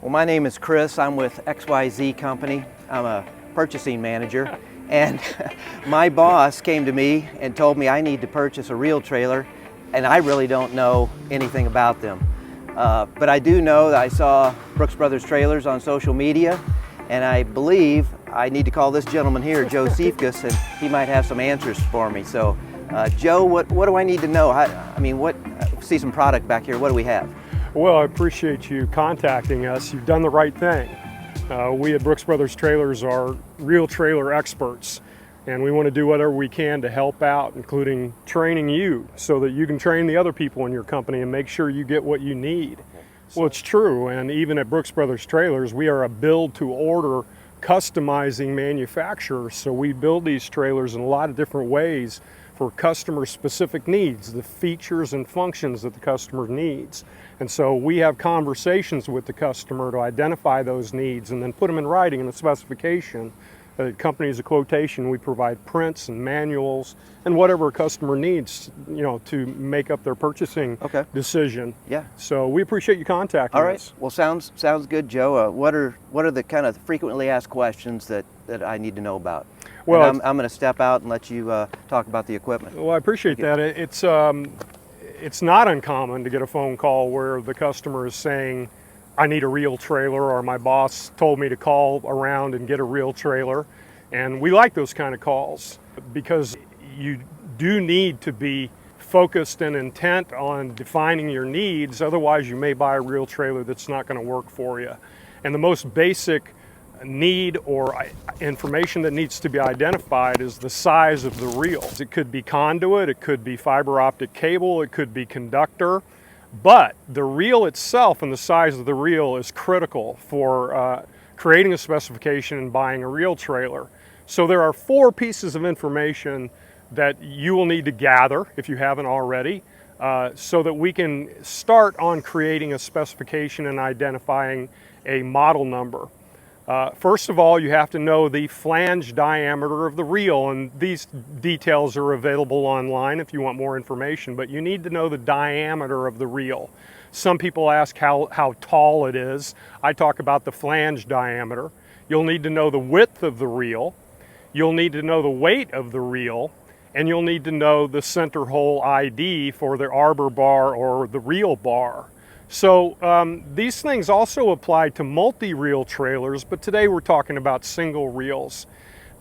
Well, my name is Chris. I'm with XYZ Company. I'm a purchasing manager. And my boss came to me and told me I need to purchase a reel trailer, and I really don't know anything about them. But I do know that I saw Brooks Brothers Trailers on social media, and I believe I need to call this gentleman here, Joe Siefkas, and he might have some answers for me. So, Joe, what do I need to know? See some product back here. What do we have? Well, I appreciate you contacting us. You've done the right thing. We at Brooks Brothers Trailers are reel trailer experts, and we want to do whatever we can to help out, including training you so that you can train the other people in your company and make sure you get what you need. Well, it's true, and even at Brooks Brothers Trailers, we are a build-to-order customizing manufacturer, so we build these trailers in a lot of different ways for customer-specific needs, the features and functions that the customer needs. And so we have conversations with the customer to identify those needs and then put them in writing in a specification. The company's a quotation. We provide prints and manuals and whatever a customer needs, to make up their purchasing decision. Yeah. So we appreciate you contacting All right. us. Well, sounds good, Joe. What are the kind of frequently asked questions that I need to know about? Well, I'm going to step out and let you talk about the equipment. Well, I appreciate that. It's not uncommon to get a phone call where the customer is saying, I need a reel trailer, or my boss told me to call around and get a reel trailer. And we like those kind of calls because you do need to be focused and intent on defining your needs. Otherwise, you may buy a reel trailer that's not going to work for you. And the most basic need or information that needs to be identified is the size of the reel. It could be conduit, it could be fiber optic cable, it could be conductor, but the reel itself and the size of the reel is critical for creating a specification and buying a reel trailer. So there are 4 pieces of information that you will need to gather if you haven't already, so that we can start on creating a specification and identifying a model number. First of all, you have to know the flange diameter of the reel, and these details are available online if you want more information, but you need to know the diameter of the reel. Some people ask how tall it is. I talk about the flange diameter. You'll need to know the width of the reel. You'll need to know the weight of the reel, and you'll need to know the center hole ID for the arbor bar or the reel bar. So these things also apply to multi-reel trailers, but today we're talking about single reels.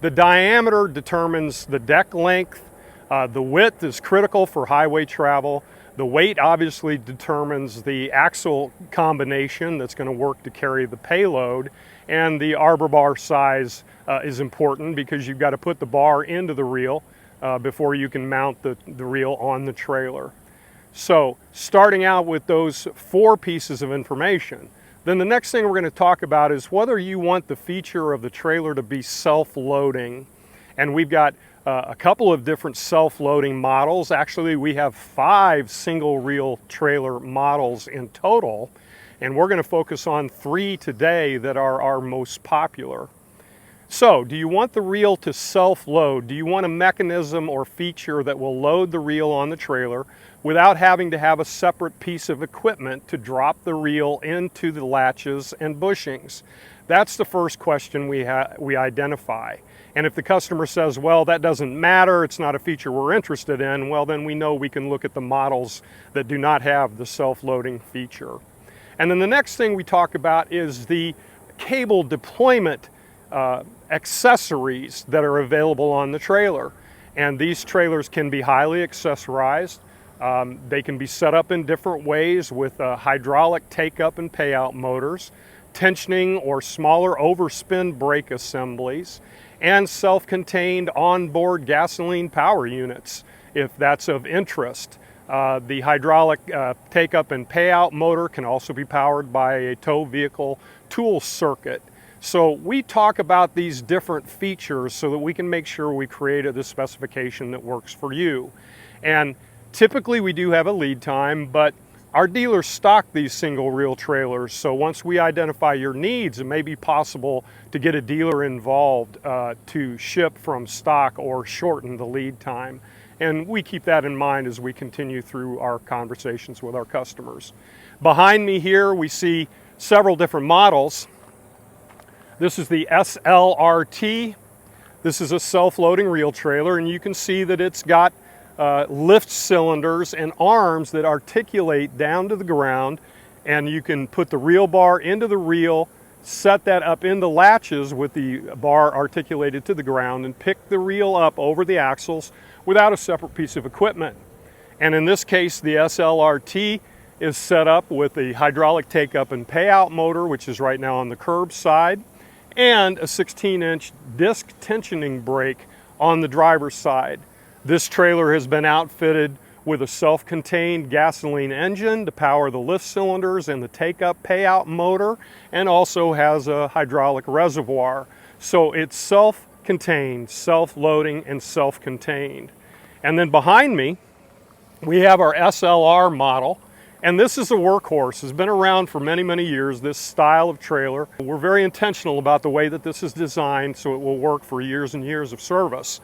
The diameter determines the deck length. The width is critical for highway travel. The weight obviously determines the axle combination that's going to work to carry the payload. And the arbor bar size is important because you've got to put the bar into the reel before you can mount the reel on the trailer. So starting out with those 4 pieces of information, then the next thing we're going to talk about is whether you want the feature of the trailer to be self-loading. And we've got a couple of different self-loading models. Actually, we have 5 single reel trailer models in total, and we're going to focus on 3 today that are our most popular. So, do you want the reel to self-load? Do you want a mechanism or feature that will load the reel on the trailer without having to have a separate piece of equipment to drop the reel into the latches and bushings? That's the first question we identify. And if the customer says, well, that doesn't matter, it's not a feature we're interested in, well, then we know we can look at the models that do not have the self-loading feature. And then the next thing we talk about is the cable deployment accessories that are available on the trailer. And these trailers can be highly accessorized. They can be set up in different ways with hydraulic take-up and payout motors, tensioning or smaller overspin brake assemblies, and self-contained onboard gasoline power units, if that's of interest. The hydraulic take-up and payout motor can also be powered by a tow vehicle tool circuit. So we talk about these different features so that we can make sure we created a specification that works for you. And typically we do have a lead time, but our dealers stock these single reel trailers. So once we identify your needs, it may be possible to get a dealer involved to ship from stock or shorten the lead time. And we keep that in mind as we continue through our conversations with our customers. Behind me here, we see several different models. This is the SLRT. This is a self-loading reel trailer, and you can see that it's got lift cylinders and arms that articulate down to the ground, and you can put the reel bar into the reel, set that up in the latches with the bar articulated to the ground, and pick the reel up over the axles without a separate piece of equipment. And in this case, the SLRT is set up with a hydraulic take-up and payout motor, which is right now on the curb side, and a 16-inch disc tensioning brake on the driver's side. This trailer has been outfitted with a self-contained gasoline engine to power the lift cylinders and the take-up payout motor, and also has a hydraulic reservoir. So it's self-contained, self-loading, and self-contained. And then behind me, we have our SLR model, and this is a workhorse. It's been around for many, many years, this style of trailer. We're very intentional about the way that this is designed so it will work for years and years of service.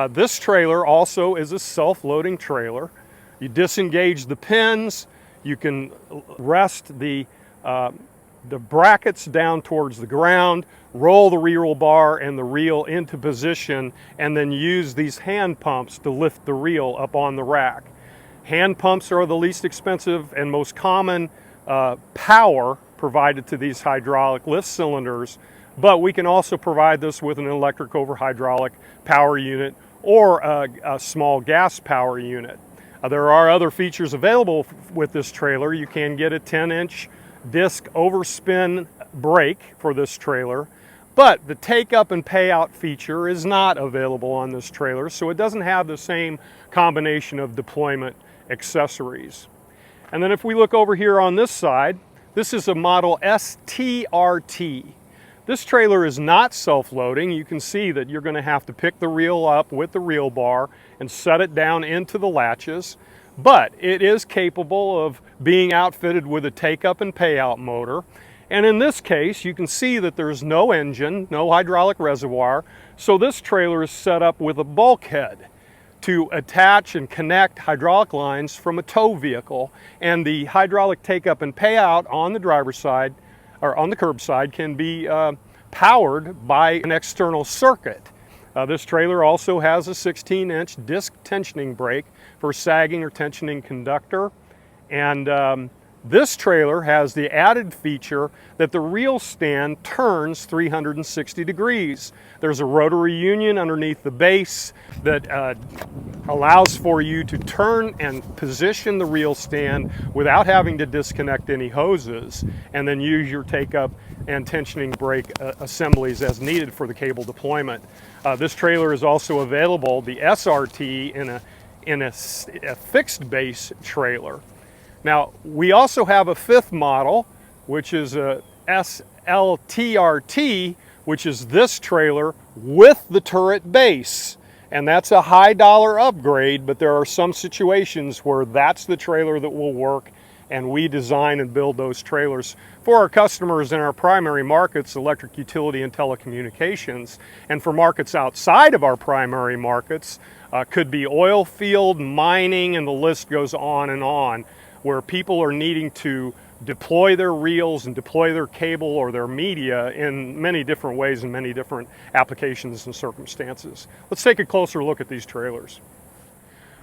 This trailer also is a self-loading trailer. You disengage the pins, you can rest the brackets down towards the ground, roll the reel bar and the reel into position, and then use these hand pumps to lift the reel up on the rack. Hand pumps are the least expensive and most common power provided to these hydraulic lift cylinders, but we can also provide this with an electric over hydraulic power unit or a small gas power unit. There are other features available with this trailer. You can get a 10-inch disc overspin brake for this trailer, but the take-up and payout feature is not available on this trailer, so it doesn't have the same combination of deployment accessories. And then if we look over here on this side, this is a model STRT. This trailer is not self-loading. You can see that you're going to have to pick the reel up with the reel bar and set it down into the latches, but it is capable of being outfitted with a take-up and payout motor. And in this case, you can see that there's no engine, no hydraulic reservoir, so this trailer is set up with a bulkhead to attach and connect hydraulic lines from a tow vehicle, and the hydraulic take-up and payout on the driver's side or on the curb side can be powered by an external circuit. This trailer also has a 16-inch disc tensioning brake for sagging or tensioning conductor, and this trailer has the added feature that the reel stand turns 360 degrees. There's a rotary union underneath the base that allows for you to turn and position the reel stand without having to disconnect any hoses, and then use your take-up and tensioning brake assemblies as needed for the cable deployment. This trailer is also available, the SRT, in a fixed base trailer. Now, we also have a fifth model, which is a SLTRT, which is this trailer with the turret base. And that's a high dollar upgrade, but there are some situations where that's the trailer that will work, and we design and build those trailers for our customers in our primary markets, electric utility and telecommunications. And for markets outside of our primary markets, could be oil field, mining, and the list goes on, where people are needing to deploy their reels and deploy their cable or their media in many different ways and many different applications and circumstances. Let's take a closer look at these trailers.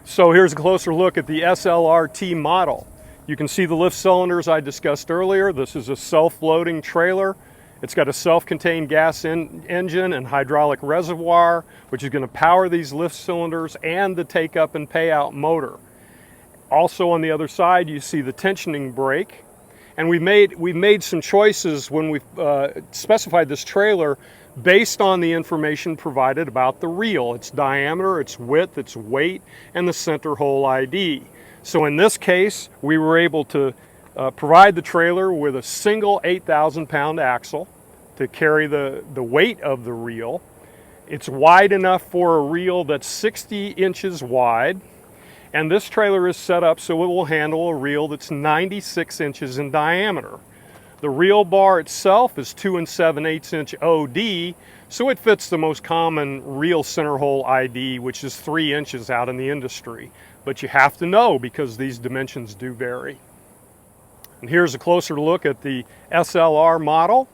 So here's a closer look at the SLRT model. You can see the lift cylinders I discussed earlier. This is a self-loading trailer. It's got a self-contained gas engine and hydraulic reservoir, which is going to power these lift cylinders and the take-up and payout motor. Also on the other side, you see the tensioning brake. And we made some choices when we specified this trailer based on the information provided about the reel, its diameter, its width, its weight, and the center hole ID. So in this case, we were able to provide the trailer with a single 8,000-pound axle to carry the weight of the reel. It's wide enough for a reel that's 60 inches wide. And this trailer is set up so it will handle a reel that's 96 inches in diameter. The reel bar itself is 2 7/8 inch OD, so it fits the most common reel center hole ID, which is 3 inches out in the industry. But you have to know, because these dimensions do vary. And here's a closer look at the SLR model.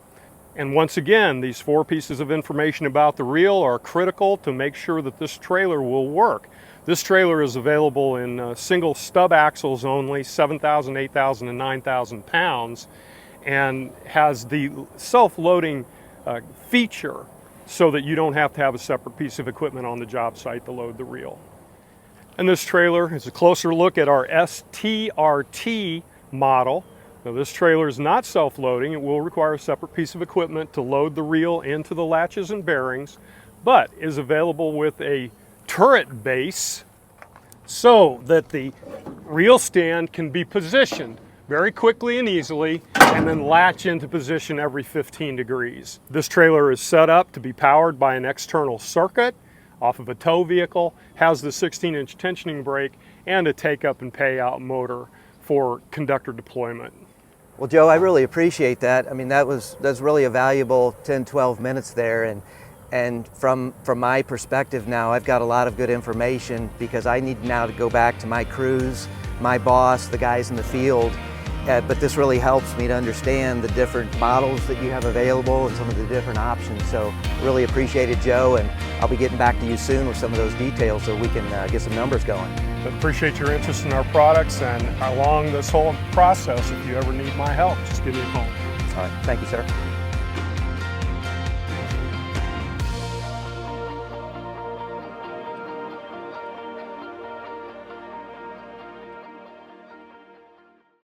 And once again, these 4 pieces of information about the reel are critical to make sure that this trailer will work. This trailer is available in single stub axles only, 7,000, 8,000, and 9,000 pounds, and has the self-loading feature so that you don't have to have a separate piece of equipment on the job site to load the reel. And this trailer is a closer look at our STRT model. Now this trailer is not self-loading. It will require a separate piece of equipment to load the reel into the latches and bearings, but is available with a turret base so that the reel stand can be positioned very quickly and easily and then latch into position every 15 degrees. This trailer is set up to be powered by an external circuit off of a tow vehicle, has the 16-inch tensioning brake, and a take-up and pay-out motor for conductor deployment. Well, Joe, I really appreciate that. I mean, that's really a valuable 10, 12 minutes there. And from my perspective now, I've got a lot of good information because I need now to go back to my crews, my boss, the guys in the field. But this really helps me to understand the different models that you have available and some of the different options. So really appreciate it, Joe, and I'll be getting back to you soon with some of those details so we can get some numbers going. But appreciate your interest in our products, and along this whole process, if you ever need my help, just give me a call. All right, thank you, sir.